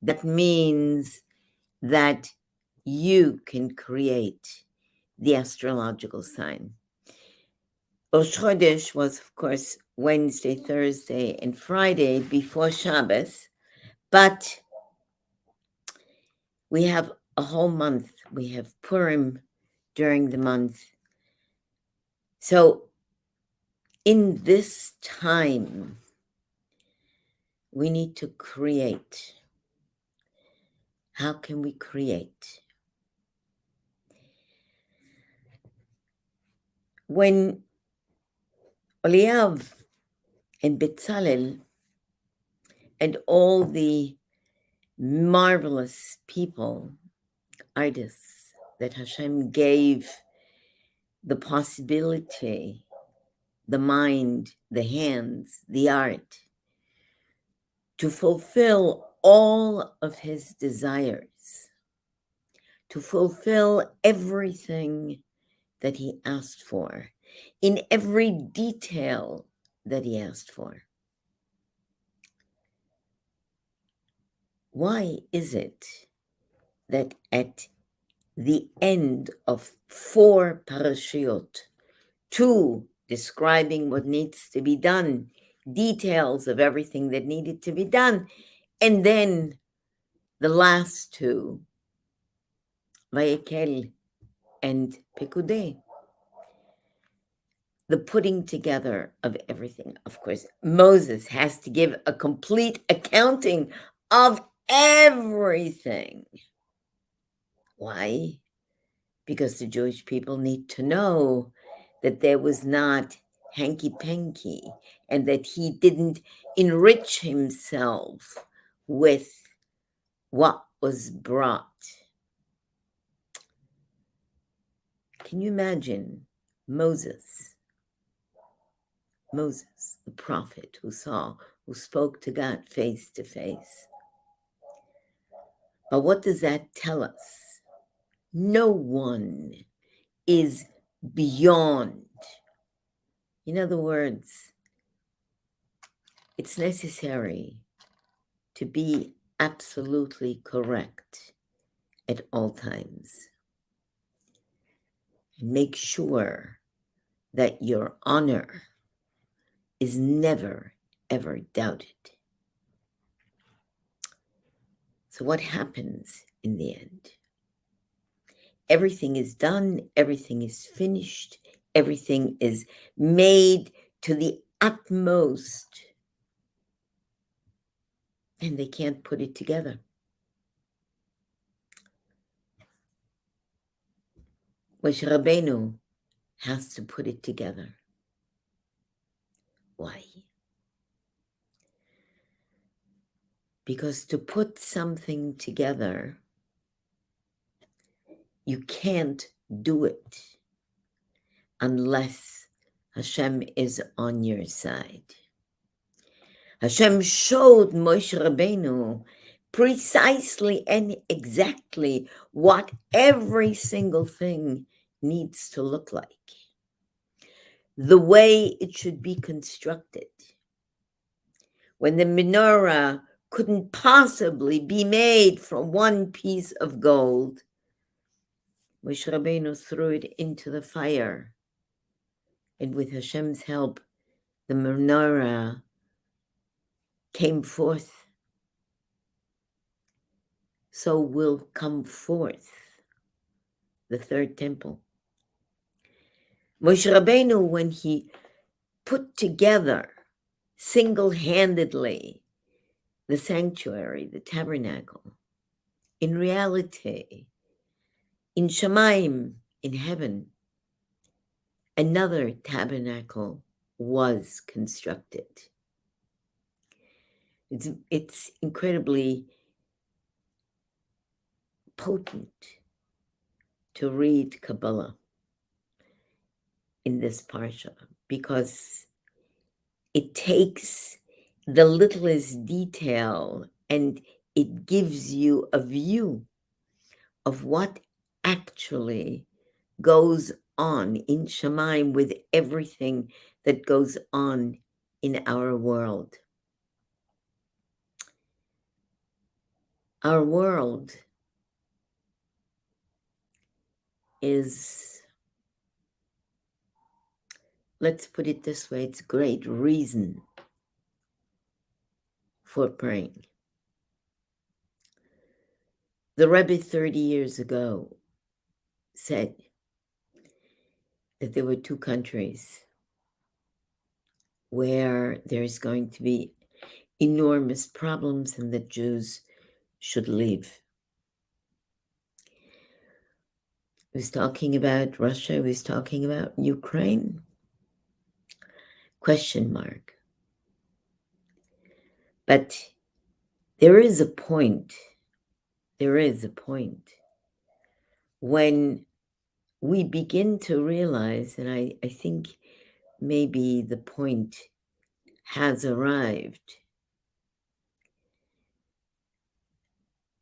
That means that you can create the astrological sign. Rosh Chodesh was, of course, Wednesday, Thursday, and Friday before Shabbos, but we have a whole month. We have Purim during the month. So in this time, we need to create. How can we create? When Eliav and Betzalel and all the marvelous people, artists that Hashem gave the possibility, the mind, the hands, the art, to fulfill all of his desires, to fulfill everything that he asked for, in every detail that he asked for. Why is it that at the end of 4 parashiot, 2 describing what needs to be done, details of everything that needed to be done, and then the last 2, Vayekel and Pekude, the putting together of everything. Of course, Moses has to give a complete accounting of everything. Why? Because the Jewish people need to know that there was not hanky-panky and that he didn't enrich himself with what was brought. Can you imagine Moses, the prophet who spoke to God face to face? But what does that tell us? No one is beyond. In other words, it's necessary to be absolutely correct at all times. And make sure that your honor is never, ever doubted. So what happens in the end? Everything is done, everything is finished, everything is made to the utmost, and they can't put it together. Moshe Rabbeinu has to put it together. Why? Because to put something together, you can't do it unless Hashem is on your side. Hashem showed Moshe Rabbeinu precisely and exactly what every single thing needs to look like, the way it should be constructed. When the menorah couldn't possibly be made from one piece of gold, Moshe Rabbeinu threw it into the fire, and with Hashem's help, the menorah came forth. So will come forth the third temple. Moshe Rabbeinu, when he put together single-handedly the sanctuary, the tabernacle, in reality, in Shemaim, in heaven, another tabernacle was constructed. It's incredibly potent to read Kabbalah in this parsha, because it takes the littlest detail and it gives you a view of what actually goes on in Shemaim with everything that goes on in our world. Our world is, let's put it this way, it's great reason for praying. The Rebbe 30 years ago said that there were two countries where there's going to be enormous problems and that Jews should leave. He was talking about Russia, he was talking about Ukraine. Question mark. But there is a point when we begin to realize, and I think maybe the point has arrived,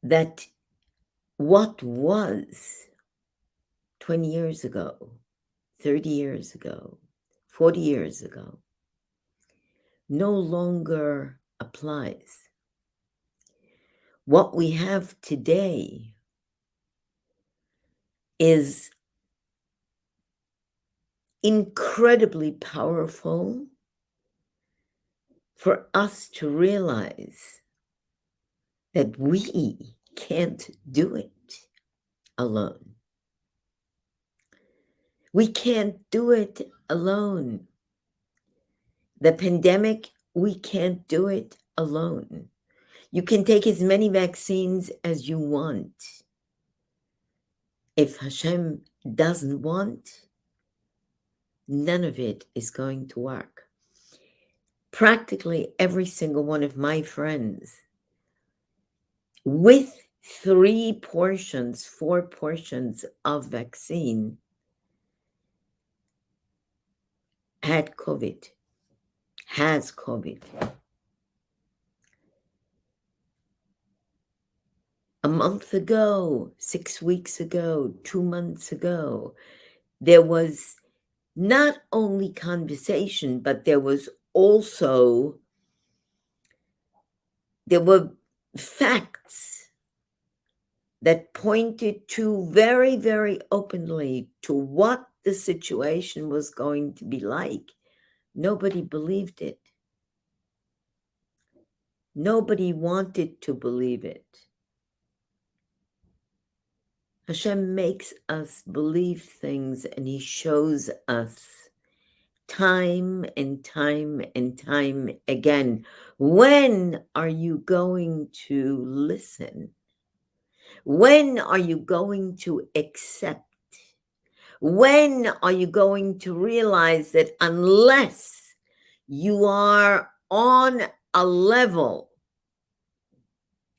that what was 20 years ago, 30 years ago, 40 years ago, no longer applies. What we have today is incredibly powerful for us to realize that we can't do it alone. We can't do it alone. The pandemic, we can't do it alone. You can take as many vaccines as you want. If Hashem doesn't want, none of it is going to work. Practically every single one of my friends with 4 portions of vaccine had COVID, has COVID. A month ago, 6 weeks ago, 2 months ago, there was not only conversation, but there were facts that pointed to very, very openly to what the situation was going to be like. Nobody believed it. Nobody wanted to believe it. Hashem makes us believe things, and he shows us time and time and time again. When are you going to listen? When are you going to accept? When are you going to realize that unless you are on a level,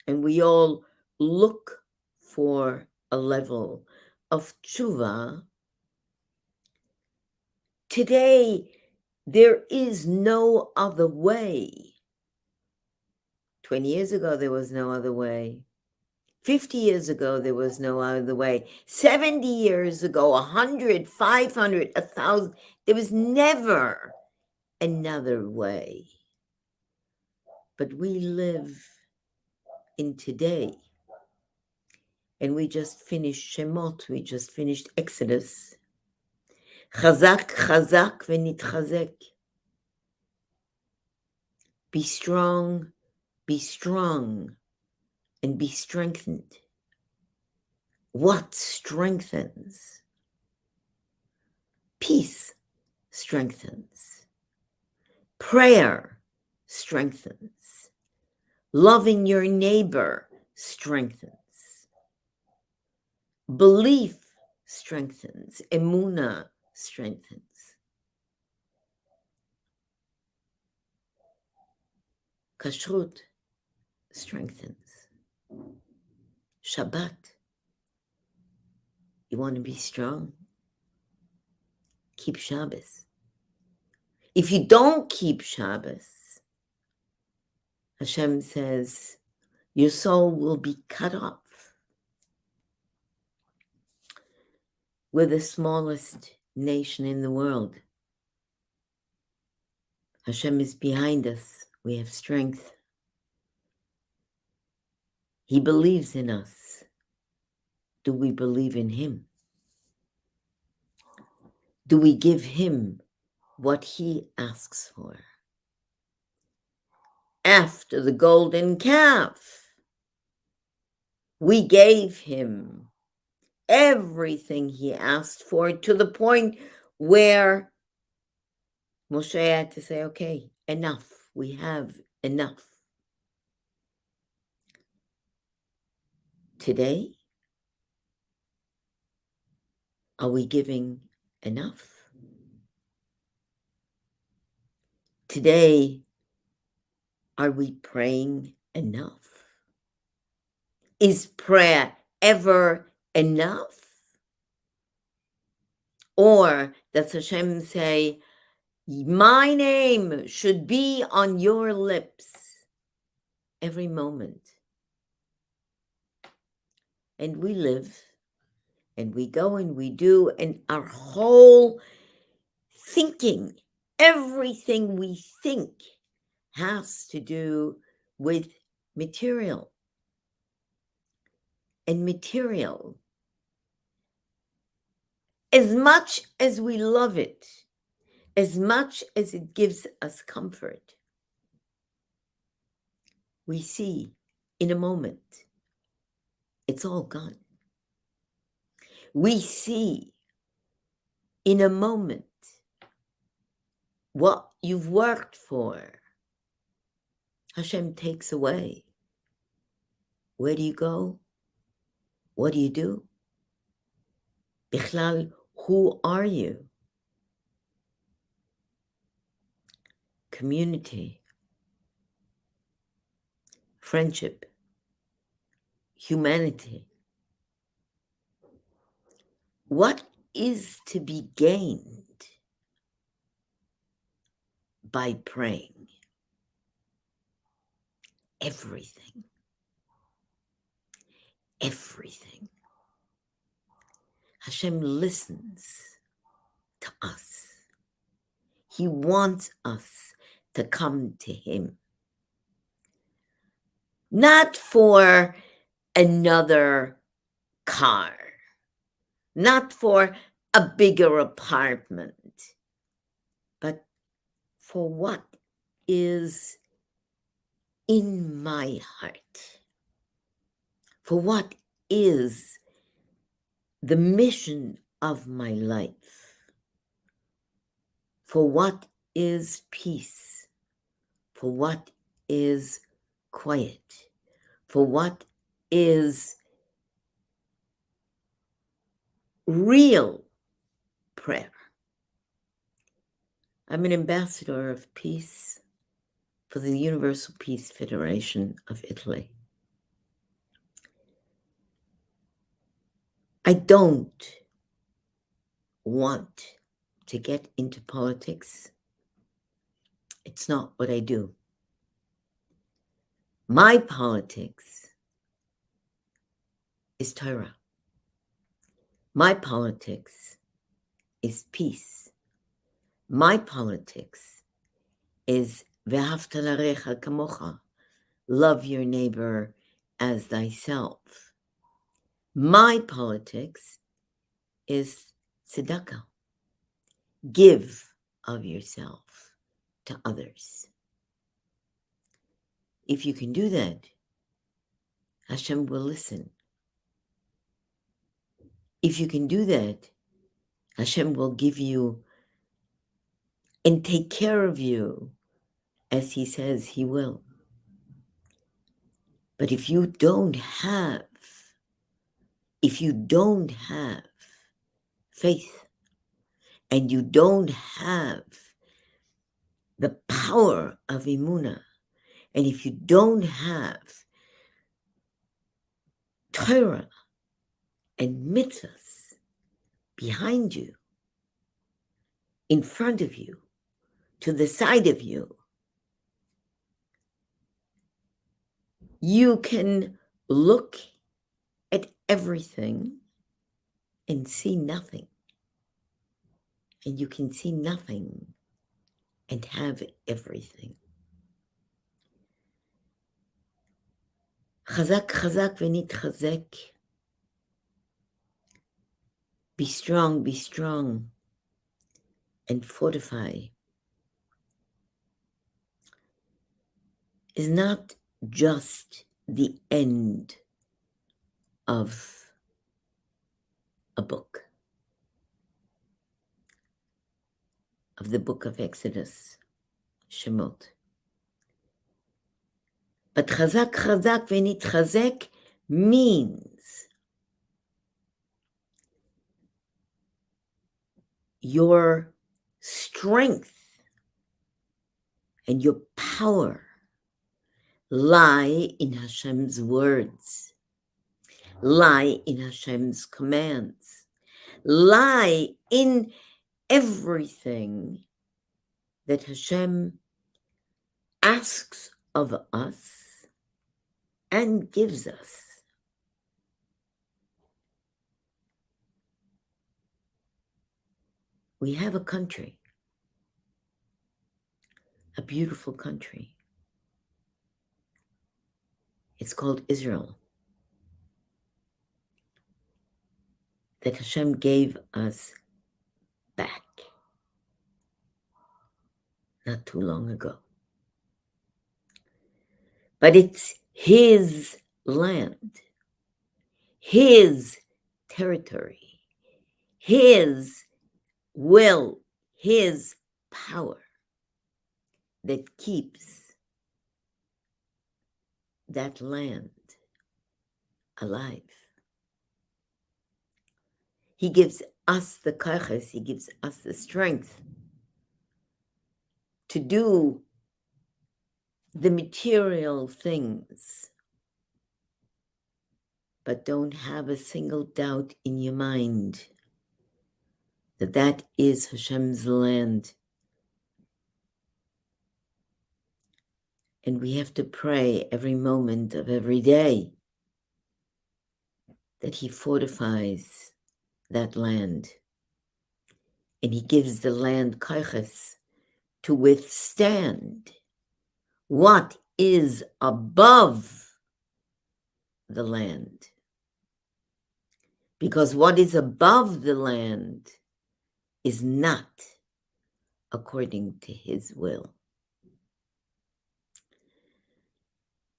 and we all look for a level of tshuva, today there is no other way. 20 years ago, there was no other way. 50 years ago, there was no other way. 70 years ago, 100, 500, 1,000, there was never another way. But we live in today. And we just finished Shemot, we just finished Exodus. Chazak, Chazak, Nitchazek. Be strong, and be strengthened. What strengthens? Peace strengthens. Prayer strengthens. Loving your neighbor strengthens. Belief strengthens. Emunah strengthens. Kashrut strengthens. Shabbat. You want to be strong? Keep Shabbos. If you don't keep Shabbos, Hashem says, your soul will be cut off. We're the smallest nation in the world. Hashem is behind us. We have strength. He believes in us. Do we believe in him? Do we give him what he asks for? After the golden calf, we gave him everything he asked for, to the point where Moshe had to say, okay, enough. We have enough. Today, are we giving enough? Today, are we praying enough? Is prayer ever enough? Or does Hashem say, my name should be on your lips every moment? And we live, and we go and we do, and our whole thinking, everything we think, has to do with material. And material, as much as we love it, as much as it gives us comfort, we see in a moment, it's all gone. We see in a moment what you've worked for, Hashem takes away. Where do you go? What do you do? Bichlal, who are you? Community, friendship, humanity. What is to be gained by praying? Everything. Everything. Hashem listens to us. He wants us to come to him. Not for another car, not for a bigger apartment, but for what is in my heart, for what is the mission of my life, for what is peace, for what is quiet, for what is real prayer. I'm an ambassador of peace for the Universal Peace Federation of Italy. I don't want to get into politics. It's not what I do. My politics is Torah. My politics is peace. My politics is Ve'ahavta l'recha kamocha, love your neighbor as thyself. My politics is tzedakah, give of yourself to others. If you can do that, Hashem will listen. If you can do that, Hashem will give you and take care of you as he says he will. But if you don't have faith, and you don't have the power of emunah, and if you don't have Torah and mitzvahs behind you, in front of you, to the side of you, you can look at everything and see nothing. And you can see nothing and have everything. Chazak, chazak v'nitchazek. Be strong, and fortify is not just the end of a book, of the book of Exodus, Shemot. But chazak, chazak v'nitchazek means your strength and your power lie in Hashem's words, lie in Hashem's commands, lie in everything that Hashem asks of us and gives us. We have a country, a beautiful country. It's called Israel, that Hashem gave us back not too long ago. But it's His land, His territory, His will, His power that keeps that land alive. He gives us the kaiches, He gives us the strength to do the material things. But don't have a single doubt in your mind that that is Hashem's land. And we have to pray every moment of every day that He fortifies that land. And He gives the land kaiches to withstand what is above the land. Because what is above the land is not according to His will.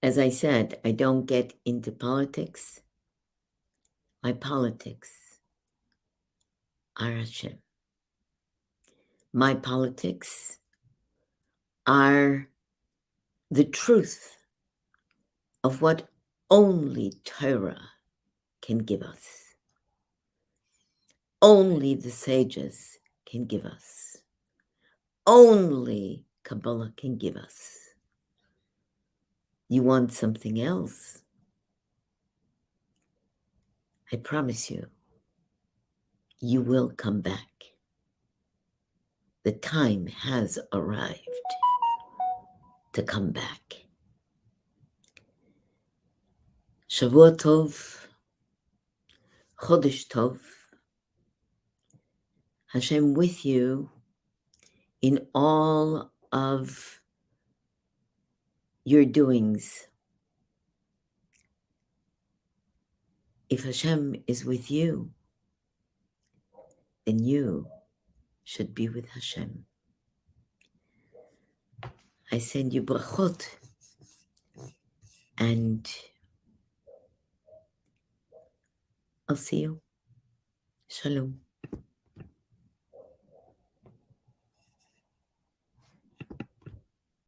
As I said, I don't get into politics. My politics are Hashem. My politics are the truth of what only Torah can give us. Only the sages can give us. Only Kabbalah can give us. You want something else? I promise you, you will come back. The time has arrived to come back. Shavua Tov, Chodesh Tov, Hashem with you in all of your doings. If Hashem is with you, then you should be with Hashem. I send you brachot, and I'll see you. Shalom.